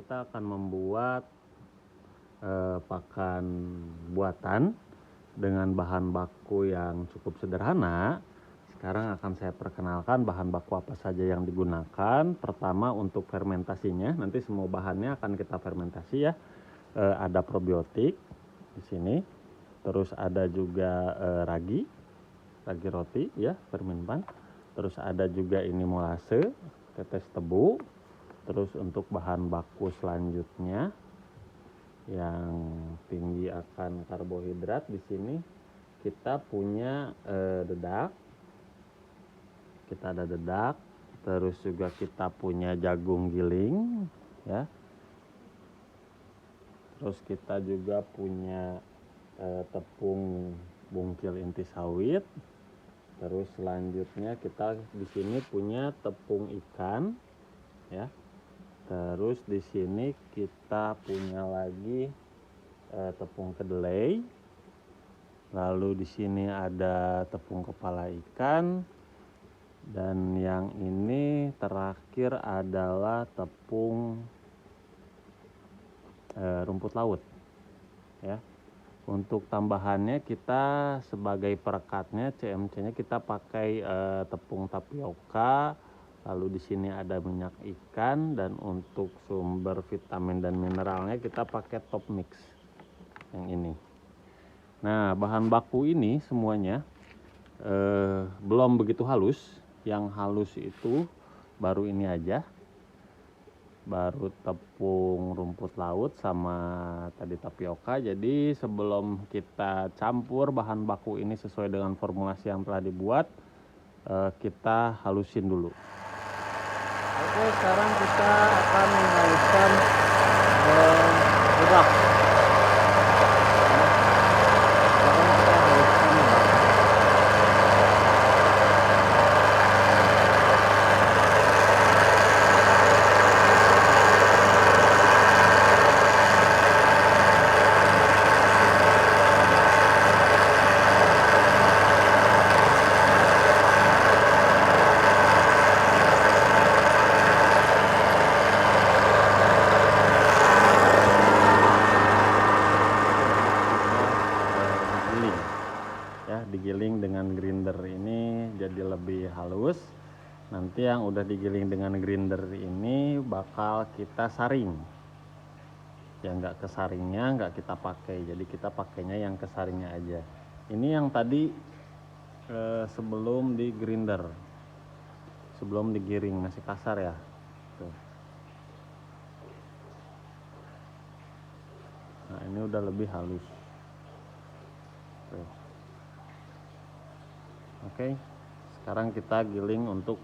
kita akan membuat pakan buatan dengan bahan baku yang cukup sederhana. Sekarang akan saya perkenalkan bahan baku apa saja yang digunakan. Pertama, untuk fermentasinya, nanti semua bahannya akan kita fermentasi ya. Ada probiotik di sini, terus ada juga ragi roti ya, fermentan. Terus ada juga ini molase, tetes tebu. Terus untuk bahan baku selanjutnya yang tinggi akan karbohidrat, di sini kita punya dedak. Kita ada dedak, terus juga kita punya jagung giling ya. Terus kita juga punya tepung bungkil inti sawit. Terus selanjutnya kita di sini punya tepung ikan ya. Terus di sini kita punya lagi tepung kedelai. Lalu di sini ada tepung kepala ikan. Dan yang ini terakhir adalah tepung rumput laut ya. Untuk tambahannya kita sebagai perekatnya CMC-nya kita pakai tepung tapioka. Lalu di sini ada minyak ikan, dan untuk sumber vitamin dan mineralnya kita pakai top mix yang ini. Nah, bahan baku ini semuanya belum begitu halus. Yang halus itu baru ini aja, baru tepung rumput laut sama tadi tapioka. Jadi sebelum kita campur bahan baku ini sesuai dengan formulasi yang telah dibuat, kita halusin dulu. Oke, sekarang kita akan menghaluskan dedak. Digiling dengan grinder ini jadi lebih halus. Nanti yang udah digiling dengan grinder ini bakal kita saring. Yang nggak kesaringnya nggak kita pakai, jadi kita pakainya yang kesaringnya aja. Ini yang tadi sebelum di grinder, sebelum digiring, masih kasar ya. Tuh. Nah, ini udah lebih halus. Tuh. Oke, sekarang kita giling untuk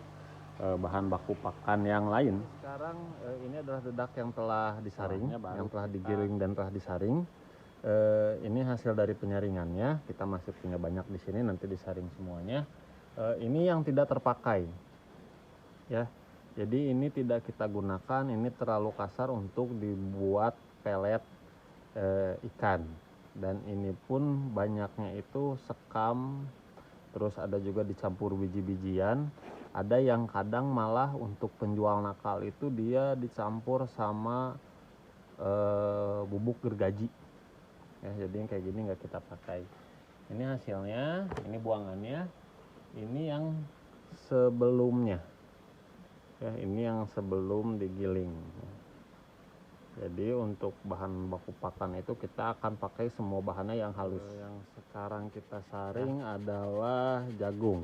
bahan baku pakan yang lain. Sekarang ini adalah dedak yang telah disaring, yang telah digiling dan telah disaring. Ini hasil dari penyaringannya. Kita masih punya banyak di sini, nanti disaring semuanya. Ini yang tidak terpakai, ya. Jadi ini tidak kita gunakan. Ini terlalu kasar untuk dibuat pelet ikan. Dan ini pun banyaknya itu sekam. Terus ada juga dicampur biji-bijian. Ada yang kadang malah untuk penjual nakal itu dia dicampur sama bubuk gergaji. Ya, jadi yang kayak gini nggak kita pakai. Ini hasilnya, ini buangannya. Ini yang sebelumnya. Ya, ini yang sebelum digiling. Jadi untuk bahan baku pakan itu kita akan pakai semua bahannya yang halus. Yang sekarang kita saring adalah jagung.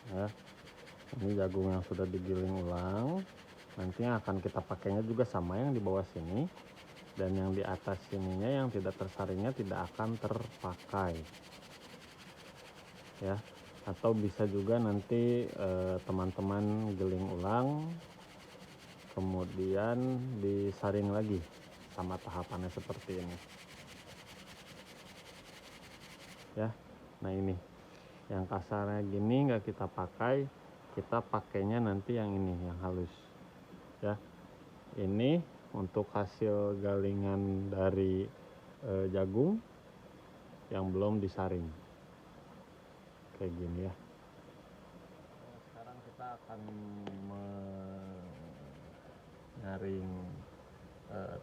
Ya. Ini jagung yang sudah digiling ulang. Nanti yang akan kita pakainya juga sama yang di bawah sini. Dan yang di atas sininya yang tidak tersaringnya tidak akan terpakai. Ya. Atau bisa juga nanti teman-teman giling ulang, kemudian disaring lagi sama tahapannya seperti ini ya. Nah, ini yang kasarnya gini nggak kita pakai, kita pakainya nanti yang ini yang halus ya. Ini untuk hasil galingan dari jagung yang belum disaring kayak gini ya. Sekarang kita akan menyaring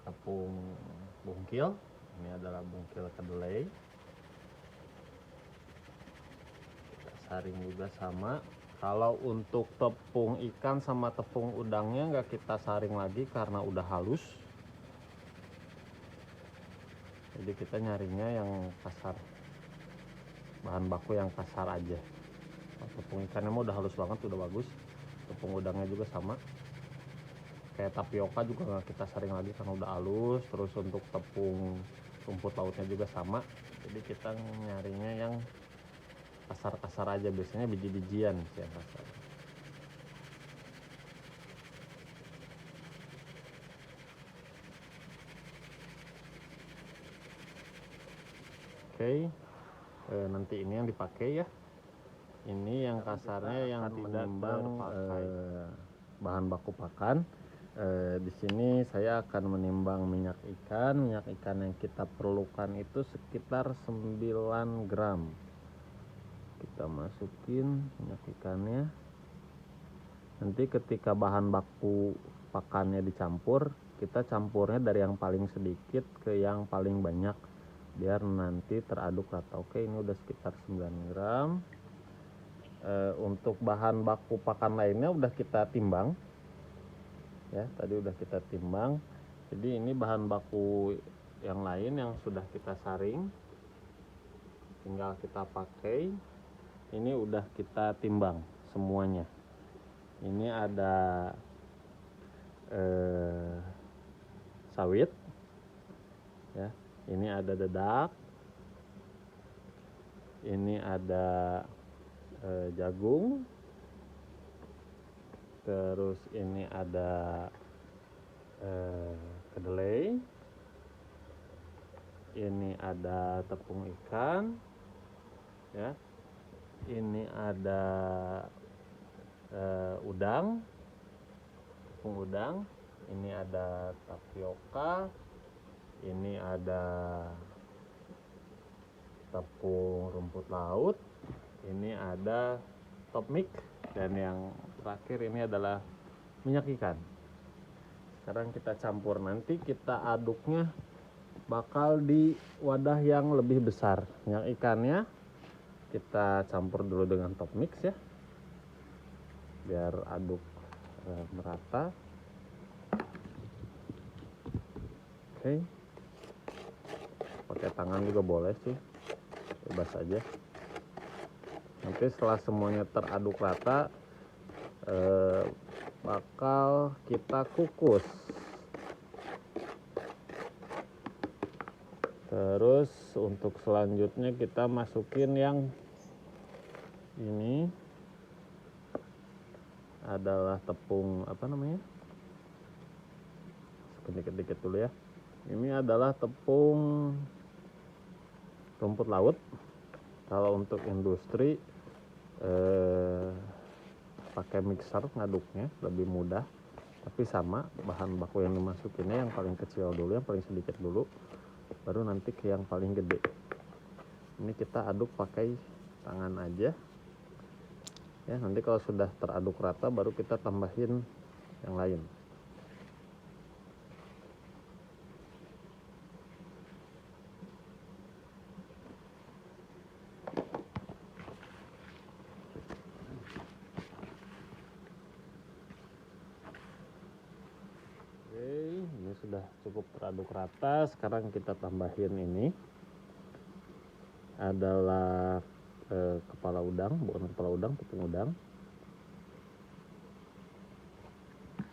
tepung bungkil. Ini adalah bungkil kedelai. Kita saring juga sama. Kalau untuk tepung ikan sama tepung udangnya nggak kita saring lagi karena udah halus. Jadi kita nyarinya yang kasar, bahan baku yang kasar aja. Tepung ikannya mah udah halus banget, udah bagus. Tepung udangnya juga sama. Kayak tapioka juga nggak kita saring lagi karena udah halus. Terus untuk tepung rumput lautnya juga sama. Jadi kita nyarinya yang kasar-kasar aja, biasanya biji-bijian sih yang kasar. Oke, nanti ini yang dipakai ya. Ini yang kasarnya yang menimbang bahan baku pakan. Di sini saya akan menimbang minyak ikan. Minyak ikan yang kita perlukan itu sekitar 9 gram. Kita masukin minyak ikannya. Nanti ketika bahan baku pakannya dicampur, kita campurnya dari yang paling sedikit ke yang paling banyak biar nanti teraduk rata. Oke, ini udah sekitar 9 gram. Untuk bahan baku pakan lainnya udah kita timbang ya, tadi udah kita timbang. Jadi ini bahan baku yang lain yang sudah kita saring, tinggal kita pakai. Ini udah kita timbang semuanya. Ini ada sawit ya, ini ada dedak, ini ada jagung, terus ini ada kedelai, ini ada tepung ikan ya, ini ada udang, tepung udang, ini ada tapioka, ini ada tepung rumput laut, ini ada top mix, dan yang terakhir ini adalah minyak ikan. Sekarang kita campur, nanti kita aduknya bakal di wadah yang lebih besar. Minyak ikannya kita campur dulu dengan top mix ya, biar aduk merata. Oke, pakai tangan juga boleh sih, bebas aja. Nanti setelah semuanya teraduk rata, bakal kita kukus. Terus untuk selanjutnya kita masukin yang ini adalah tepung apa namanya, sedikit-sedikit dulu ya. Ini adalah tepung rumput laut. Kalau untuk industri pakai mixer ngaduknya lebih mudah, tapi sama bahan baku yang dimasukinnya yang paling kecil dulu, yang paling sedikit dulu, baru nanti ke yang paling gede. Ini kita aduk pakai tangan aja ya. Nanti kalau sudah teraduk rata baru kita tambahin yang lain. Ini sudah cukup teraduk rata. Sekarang kita tambahin ini adalah kepala udang, bukan kepala udang, tepung udang.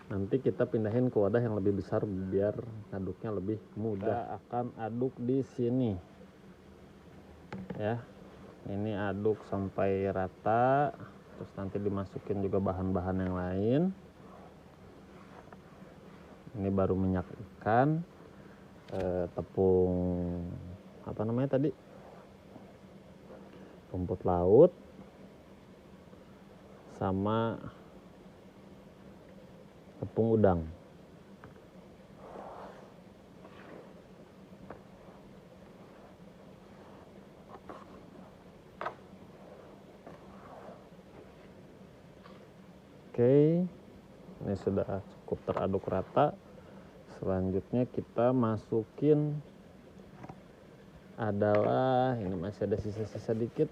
Nanti kita pindahin ke wadah yang lebih besar biar aduknya lebih mudah. Kita akan aduk di sini ya. Ini aduk sampai rata, terus nanti dimasukin juga bahan-bahan yang lain. Ini baru minyak ikan, tepung apa namanya tadi, rumput laut, sama tepung udang. Oke, ini sudah cukup teraduk rata. Selanjutnya kita masukin adalah, ini masih ada sisa-sisa dikit,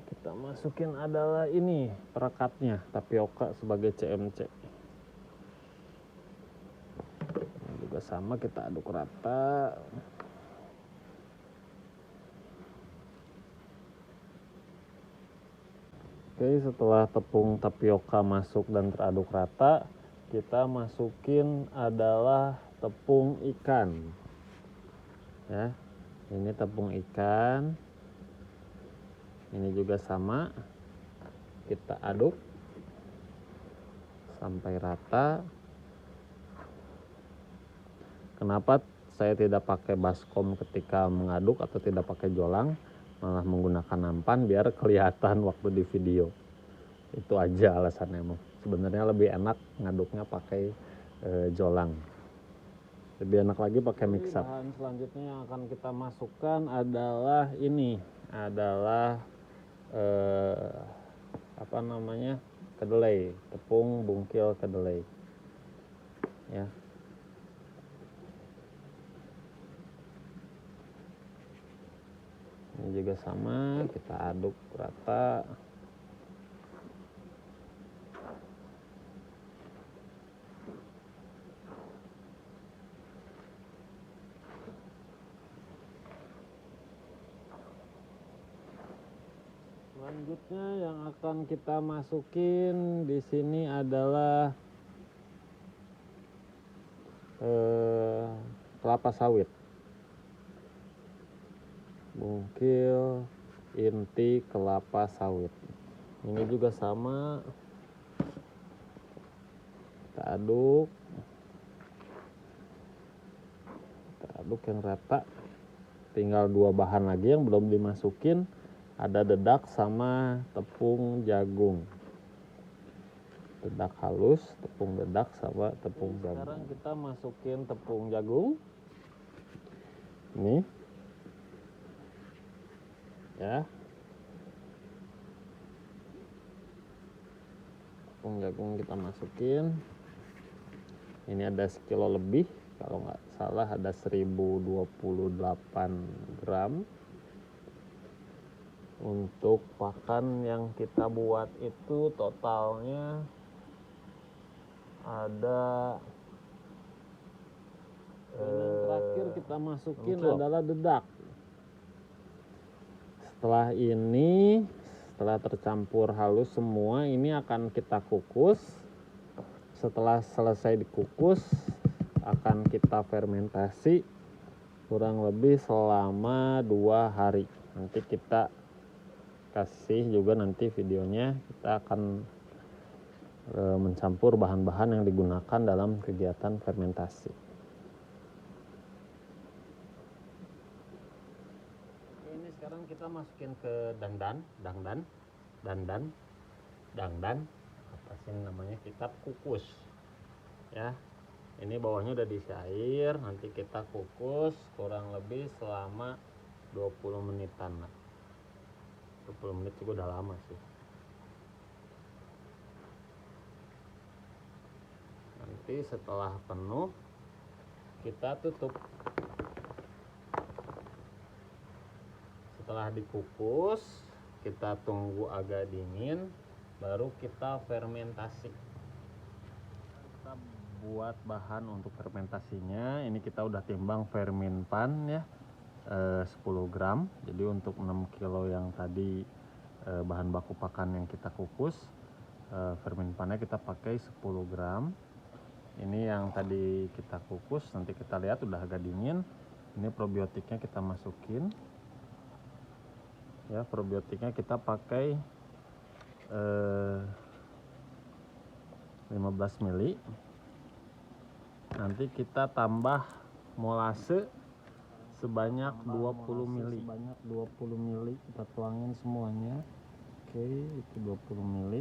kita masukin adalah ini perekatnya, tapioka sebagai CMC. Ini juga sama, kita aduk rata. Oke, setelah tepung tapioka masuk dan teraduk rata, kita masukin adalah tepung ikan. Ya, ini tepung ikan. Ini juga sama. Kita aduk sampai rata. Kenapa saya tidak pakai baskom ketika mengaduk atau tidak pakai jolang, malah menggunakan nampan biar kelihatan waktu di video. Itu aja alasannya. Sebenarnya lebih enak ngaduknya pakai jolang. Lebih enak lagi pakai mix up. Bahan selanjutnya yang akan kita masukkan adalah ini, adalah kedelai, tepung bungkil kedelai. Ya. Ini juga sama, kita aduk rata. Selanjutnya yang akan kita masukin di sini adalah kelapa sawit. Bungkil inti kelapa sawit. Ini juga sama. Kita aduk. Kita aduk yang rata. Tinggal 2 bahan lagi yang belum dimasukin. Ada dedak sama tepung jagung. Dedak halus, tepung dedak sama tepung jagung. Sekarang kita masukin tepung jagung. Ini. Ya. Tepung jagung kita masukin. Ini ada sekilo lebih, kalau nggak salah ada 1028 gram. Untuk pakan yang kita buat itu totalnya ada yang terakhir kita masukin adalah dedak. Setelah ini, setelah tercampur halus semua, ini akan kita kukus. Setelah selesai dikukus, akan kita fermentasi kurang lebih selama 2 hari. Nanti kita kasih juga nanti videonya, kita akan mencampur bahan-bahan yang digunakan dalam kegiatan fermentasi. Ini sekarang kita masukin ke dangdan, apa sih namanya, kita kukus. Ya, ini bawahnya udah diisi air, nanti kita kukus kurang lebih selama 20 menitan lah. 20 menit juga udah lama sih. Nanti setelah penuh kita tutup. Setelah dikukus, kita tunggu agak dingin, baru kita fermentasi. Kita buat bahan untuk fermentasinya. Ini kita udah timbang fermenpan ya, 10 gram. Jadi untuk 6 kilo yang tadi bahan baku pakan yang kita kukus, fermenpannya kita pakai 10 gram. Ini yang tadi kita kukus, nanti kita lihat udah agak dingin. Ini probiotiknya kita masukin. Ya, probiotiknya kita pakai 15 ml. Nanti kita tambah molase sebanyak 20 ml. Sebanyak 20 ml kita tuangin semuanya. Oke, itu 20 ml.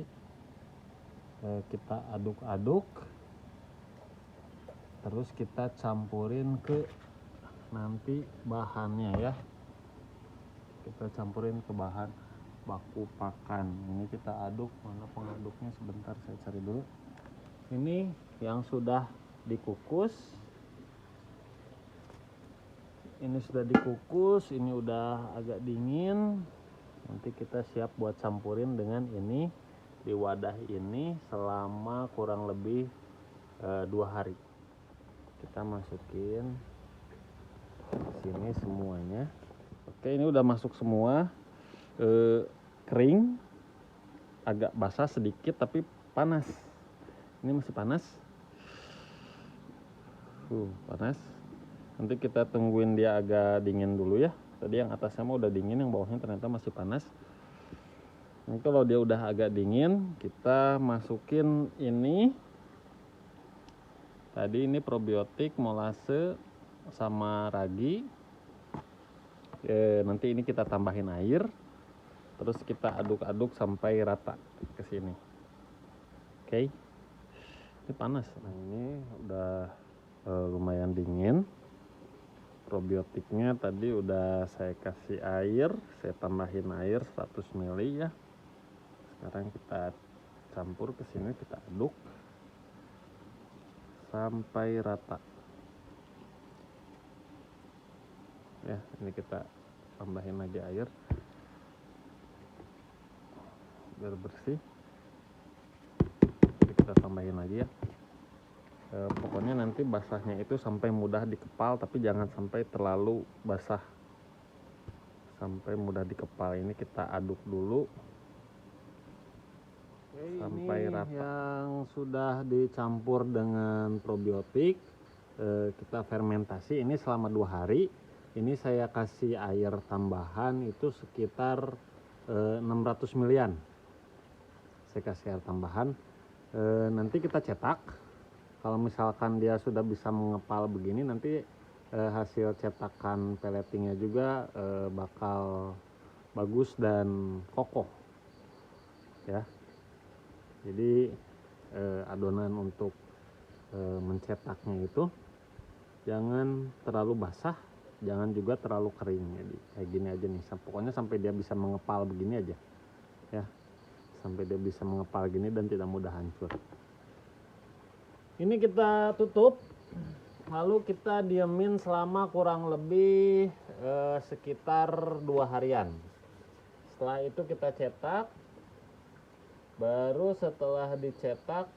Kita aduk-aduk. Terus kita campurin ke nanti bahannya ya. Kita campurin ke bahan. baku pakan. Ini kita aduk, mana pengaduknya, sebentar saya cari dulu. Ini yang sudah dikukus. Ini sudah dikukus, ini udah agak dingin. Nanti kita siap buat campurin dengan ini di wadah ini selama kurang lebih 2 hari. Kita masukin sini semuanya. Oke, ini udah masuk semua. Kering, agak basah sedikit tapi panas. Ini masih panas. Panas. Nanti kita tungguin dia agak dingin dulu ya. Tadi yang atasnya mah udah dingin, yang bawahnya ternyata masih panas. Ini kalau dia udah agak dingin, kita masukin ini. Tadi ini probiotik, molase, sama ragi. Nanti ini kita tambahin air. Terus kita aduk-aduk sampai rata ke sini. Oke. Ini panas. Nah, ini udah lumayan dingin. Probiotiknya tadi udah saya kasih air, saya tambahin air 100 ml ya. Sekarang kita campur ke sini, kita aduk sampai rata. Ya, ini kita tambahin lagi air biar bersih. Jadi kita tambahin lagi ya. Pokoknya nanti basahnya itu sampai mudah dikepal, tapi jangan sampai terlalu basah sampai mudah dikepal. Ini kita aduk dulu. Sampai rata. Yang sudah dicampur dengan probiotik, kita fermentasi ini selama 2 hari. Ini saya kasih air tambahan itu sekitar 600 ml. Saya kasih air tambahan. Nanti kita cetak. Kalau misalkan dia sudah bisa mengepal begini, nanti hasil cetakan pelletingnya juga bakal bagus dan kokoh ya. Jadi adonan untuk mencetaknya itu jangan terlalu basah, jangan juga terlalu kering. Jadi kayak gini aja nih, pokoknya sampai dia bisa mengepal begini aja ya, sampai dia bisa mengepal gini dan tidak mudah hancur. Ini kita tutup, lalu kita diamin selama kurang lebih sekitar 2 harian. Setelah itu kita cetak. Baru setelah dicetak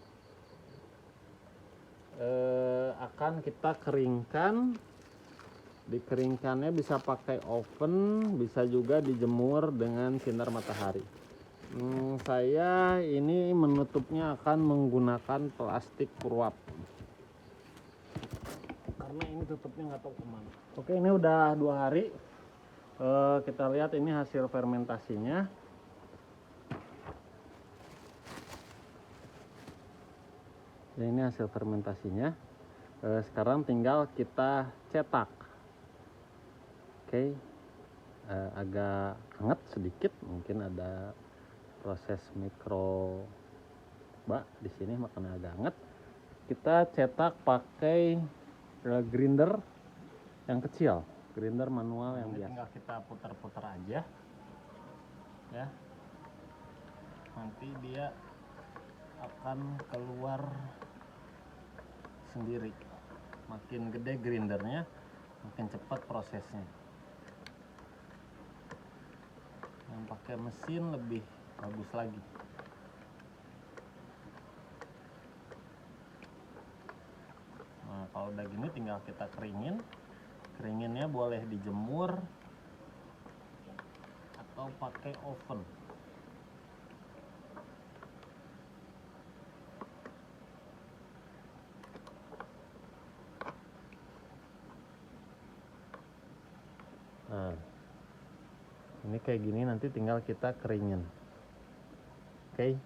akan kita keringkan. Dikeringkannya bisa pakai oven, bisa juga dijemur dengan sinar matahari. Saya ini menutupnya akan menggunakan plastik purwap karena ini tutupnya nggak tahu kemana. Oke, ini udah 2 hari. Kita lihat ini hasil fermentasinya. Ya, ini hasil fermentasinya. Sekarang tinggal kita cetak. Oke, agak hangat sedikit, mungkin ada proses mikroba di sini makanya agak hangat. Kita cetak pakai grinder yang kecil, grinder manual yang biasa. Tinggal kita putar-putar aja ya, nanti dia akan keluar sendiri. Makin gede grindernya, makin cepat prosesnya. Yang pakai mesin lebih bagus lagi. Nah, kalau udah gini tinggal kita keringin. Keringinnya boleh dijemur atau pakai oven. Nah, ini kayak gini nanti tinggal kita keringin. Oke.